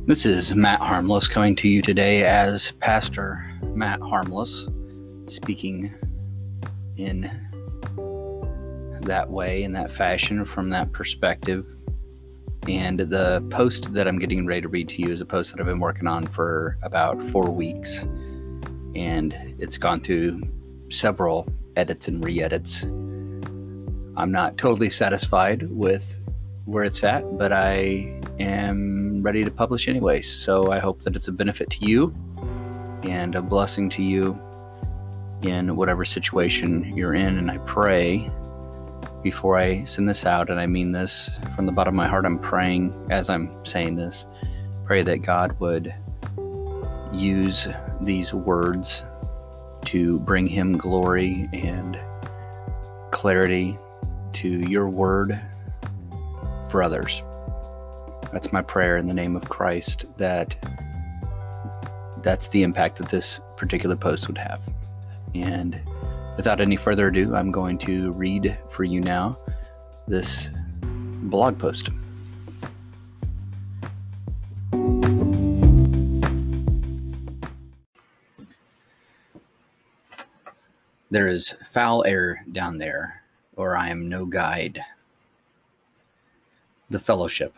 This is Matt Harmless coming to you today as Pastor Matt Harmless, speaking in that way, in that fashion, from that perspective. And the post that I'm getting ready to read to you is a post that I've been working on for about 4 weeks. And it's gone through several edits and re-edits. I'm not totally satisfied with where it's at, but I am ready to publish anyway. So I hope that it's a benefit to you and a blessing to you in whatever situation you're in. And I pray before I send this out, and I mean this from the bottom of my heart, I'm praying as I'm saying this, pray that God would use these words to bring him glory and clarity to your word for others. That's my prayer in the name of Christ, that's the impact that this particular post would have. And without any further ado, I'm going to read for you now this blog post. There is foul air down there, or I am no guide. The Fellowship.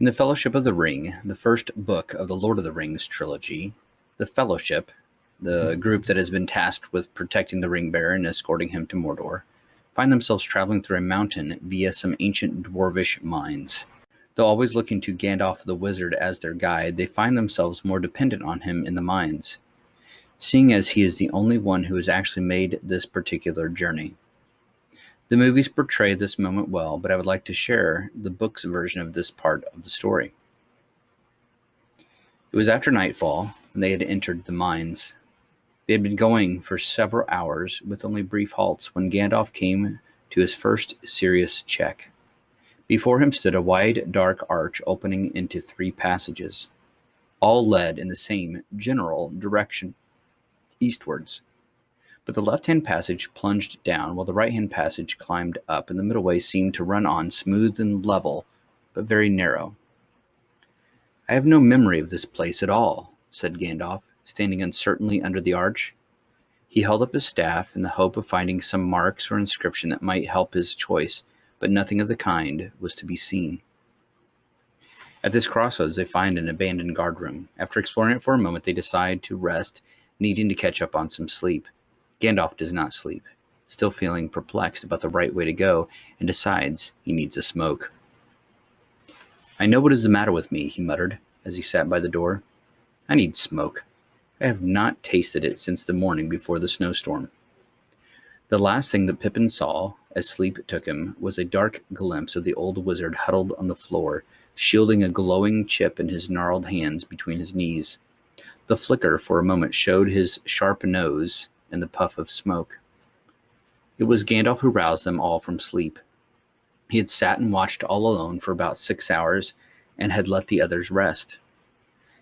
In the Fellowship of the Ring, the first book of the Lord of the Rings trilogy, the Fellowship, the group that has been tasked with protecting the ring bearer and escorting him to Mordor, find themselves traveling through a mountain via some ancient dwarvish mines. Though always looking to Gandalf the Wizard as their guide, they find themselves more dependent on him in the mines, seeing as he is the only one who has actually made this particular journey. The movies portray this moment well, but I would like to share the book's version of this part of the story. It was after nightfall when they had entered the mines. They had been going for several hours with only brief halts when Gandalf came to his first serious check. Before him stood a wide, dark arch opening into 3 passages. All led in the same general direction, eastwards. But the left-hand passage plunged down, while the right-hand passage climbed up, and the middle way seemed to run on, smooth and level, but very narrow. "I have no memory of this place at all," said Gandalf, standing uncertainly under the arch. He held up his staff in the hope of finding some marks or inscription that might help his choice, but nothing of the kind was to be seen. At this crossroads, they find an abandoned guardroom. After exploring it for a moment, they decide to rest, needing to catch up on some sleep. Gandalf does not sleep, still feeling perplexed about the right way to go, and decides he needs a smoke. "I know what is the matter with me," he muttered as he sat by the door. "I need smoke. I have not tasted it since the morning before the snowstorm." The last thing that Pippin saw, as sleep took him, was a dark glimpse of the old wizard huddled on the floor, shielding a glowing chip in his gnarled hands between his knees. The flicker for a moment showed his sharp nose and the puff of smoke. It was Gandalf who roused them all from sleep. He had sat and watched all alone for about 6 hours and had let the others rest.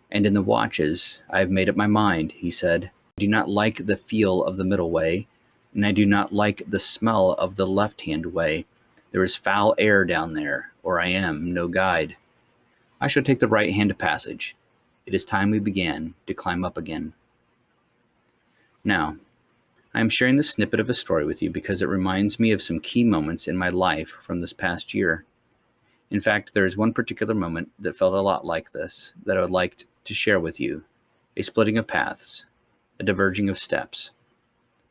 "And in the watches, I have made up my mind," he said. "I do not like the feel of the middle way, and I do not like the smell of the left-hand way. There is foul air down there, or I am no guide. I shall take the right-hand passage. It is time we began to climb up again." Now, I am sharing this snippet of a story with you because it reminds me of some key moments in my life from this past year. In fact, there is one particular moment that felt a lot like this that I would like to share with you. A splitting of paths, a diverging of steps.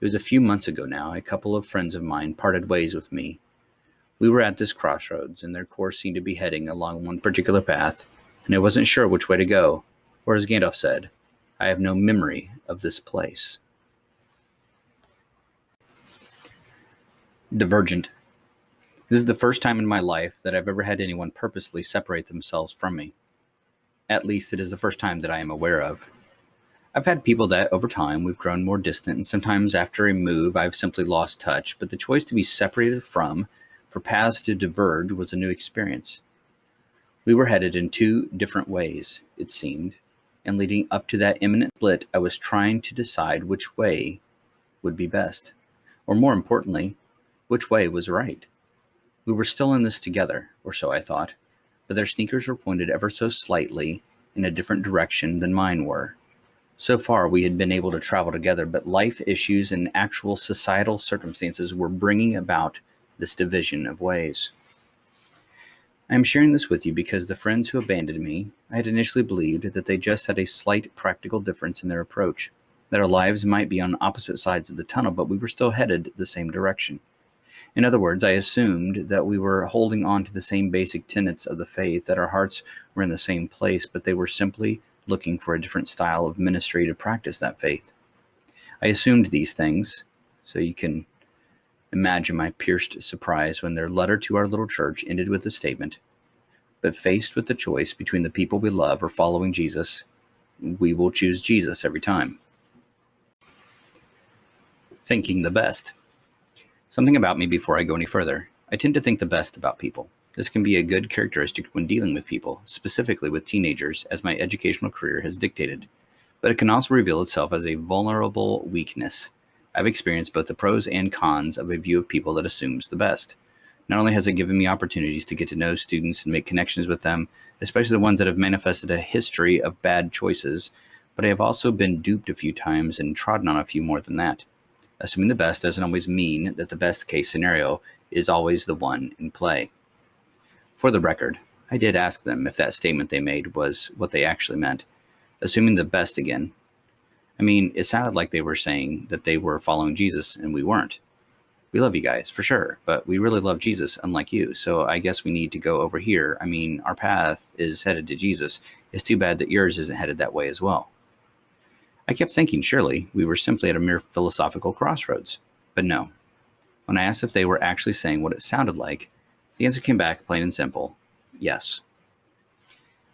It was a few months ago now. A couple of friends of mine parted ways with me. We were at this crossroads, and their course seemed to be heading along one particular path, and I wasn't sure which way to go, or as Gandalf said, "I have no memory of this place." Divergent. This is the first time in my life that I've ever had anyone purposely separate themselves from me. At least it is the first time that I am aware of. I've had people that, over time, we've grown more distant, and sometimes after a move, I've simply lost touch, but the choice to be separated from, for paths to diverge, was a new experience. We were headed in 2 different ways, it seemed, and leading up to that imminent split, I was trying to decide which way would be best, or more importantly, which way was right. We were still in this together, or so I thought. but their sneakers were pointed ever so slightly in a different direction than mine were. So far, we had been able to travel together, but life issues and actual societal circumstances were bringing about this division of ways. I am sharing this with you because the friends who abandoned me, I had initially believed that they just had a slight practical difference in their approach, that our lives might be on opposite sides of the tunnel, but we were still headed the same direction. In other words, I assumed that we were holding on to the same basic tenets of the faith, that our hearts were in the same place, but they were simply looking for a different style of ministry to practice that faith. I assumed these things, so you can imagine my pierced surprise when their letter to our little church ended with the statement, "But faced with the choice between the people we love or following Jesus, we will choose Jesus every time." Thinking the best. Something about me before I go any further. I tend to think the best about people. This can be a good characteristic when dealing with people, specifically with teenagers, as my educational career has dictated. But it can also reveal itself as a vulnerable weakness. I've experienced both the pros and cons of a view of people that assumes the best. Not only has it given me opportunities to get to know students and make connections with them, especially the ones that have manifested a history of bad choices, but I have also been duped a few times and trodden on a few more than that. Assuming the best doesn't always mean that the best case scenario is always the one in play. For the record, I did ask them if that statement they made was what they actually meant. Assuming the best again. I mean, it sounded like they were saying that they were following Jesus and we weren't. We love you guys, for sure, but we really love Jesus, unlike you, so I guess we need to go over here. I mean, our path is headed to Jesus. It's too bad that yours isn't headed that way as well. I kept thinking, surely, we were simply at a mere philosophical crossroads. But no. When I asked if they were actually saying what it sounded like, the answer came back plain and simple, yes.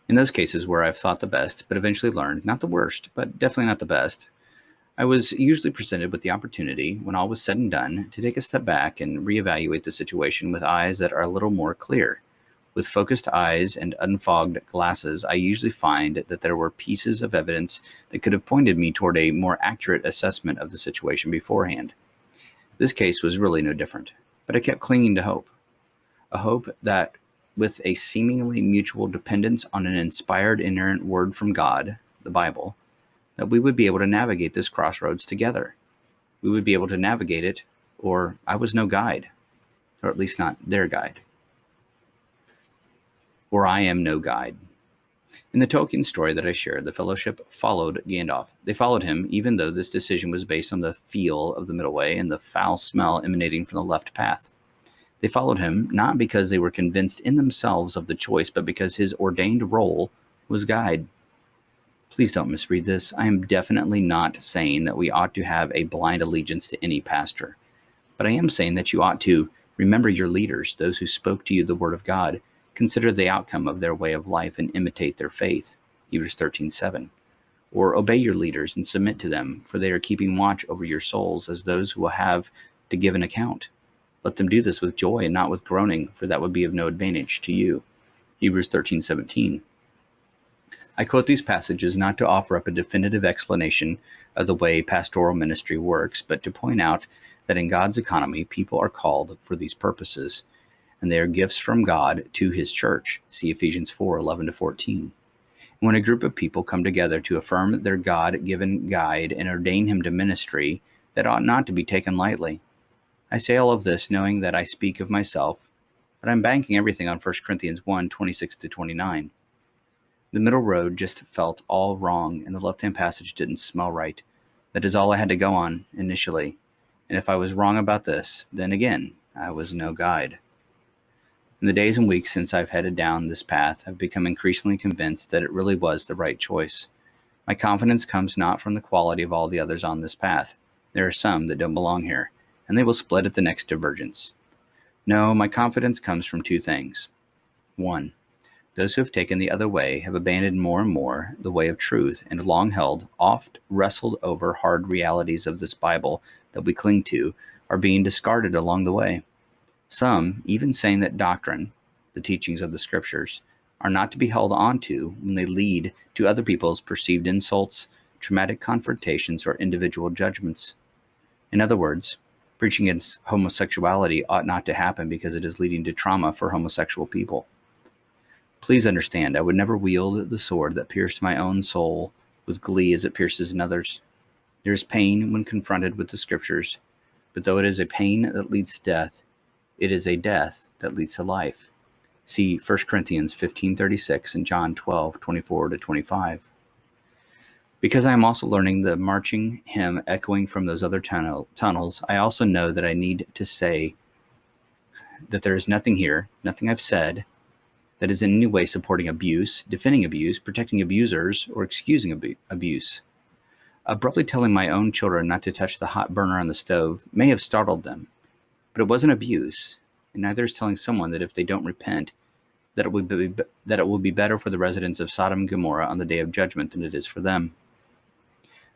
In those cases where I've thought the best, but eventually learned, not the worst, but definitely not the best, I was usually presented with the opportunity, when all was said and done, to take a step back and reevaluate the situation with eyes that are a little more clear. With focused eyes and unfogged glasses, I usually find that there were pieces of evidence that could have pointed me toward a more accurate assessment of the situation beforehand. This case was really no different, but I kept clinging to hope. A hope that, with a seemingly mutual dependence on an inspired inerrant word from God, the Bible, that we would be able to navigate this crossroads together. We would be able to navigate it, or I was no guide, or at least not their guide. Or I am no guide. In the Tolkien story that I shared, the Fellowship followed Gandalf. They followed him, even though this decision was based on the feel of the middle way and the foul smell emanating from the left path. They followed him not because they were convinced in themselves of the choice, but because his ordained role was guide. Please don't misread this. I am definitely not saying that we ought to have a blind allegiance to any pastor. But I am saying that you ought to remember your leaders, those who spoke to you the word of God, consider the outcome of their way of life and imitate their faith, Hebrews 13:7. Or obey your leaders and submit to them, for they are keeping watch over your souls as those who will have to give an account. Let them do this with joy and not with groaning, for that would be of no advantage to you, Hebrews 13:17. I quote these passages not to offer up a definitive explanation of the way pastoral ministry works, but to point out that in God's economy, people are called for these purposes, and they are gifts from God to his church. See Ephesians 4:11-14. When a group of people come together to affirm their God-given guide and ordain him to ministry, that ought not to be taken lightly. I say all of this knowing that I speak of myself, but I'm banking everything on 1 Corinthians 1:26-29. The middle road just felt all wrong, and the left-hand passage didn't smell right. That is all I had to go on initially, and if I was wrong about this, then again, I was no guide. In the days and weeks since I've headed down this path, I've become increasingly convinced that it really was the right choice. My confidence comes not from the quality of all the others on this path. There are some that don't belong here, and they will split at the next divergence. No, my confidence comes from two things. One, those who have taken the other way have abandoned more and more the way of truth and long held, oft wrestled over hard realities of this Bible that we cling to are being discarded along the way. Some even saying that doctrine, the teachings of the scriptures, are not to be held on to when they lead to other people's perceived insults, traumatic confrontations, or individual judgments. In other words, preaching against homosexuality ought not to happen because it is leading to trauma for homosexual people. Please understand, I would never wield the sword that pierced my own soul with glee as it pierces another's. There is pain when confronted with the scriptures, but though it is a pain that leads to death, it is a death that leads to life. See 1 Corinthians 15:36 and John 12:24-25. Because I am also learning the marching hymn echoing from those other tunnels, I also know that I need to say that there is nothing here, nothing I've said, that is in any way supporting abuse, defending abuse, protecting abusers, or excusing abuse. Abruptly telling my own children not to touch the hot burner on the stove may have startled them, but it wasn't abuse, and neither is telling someone that if they don't repent, that it will be better for the residents of Sodom and Gomorrah on the day of judgment than it is for them.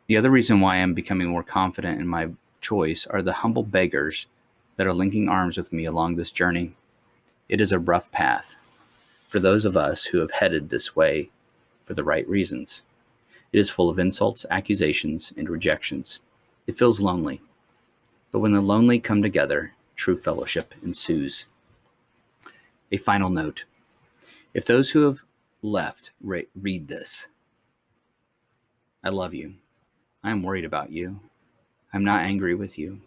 The other reason why I am becoming more confident in my choice are the humble beggars that are linking arms with me along this journey. It is a rough path for those of us who have headed this way for the right reasons. It is full of insults, accusations, and rejections. It feels lonely. But when the lonely come together, true fellowship ensues. A final note. If those who have left read this, I love you. I am worried about you. I'm not angry with you.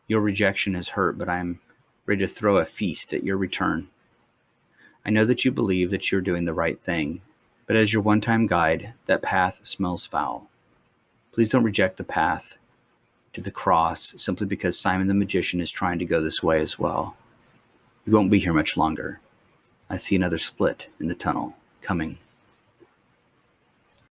Your rejection has hurt, but I am ready to throw a feast at your return. I know that you believe that you're doing the right thing, but as your one-time guide, that path smells foul. Please don't reject the path to the cross simply because Simon the magician is trying to go this way as well. You won't be here much longer. I see another split in the tunnel coming.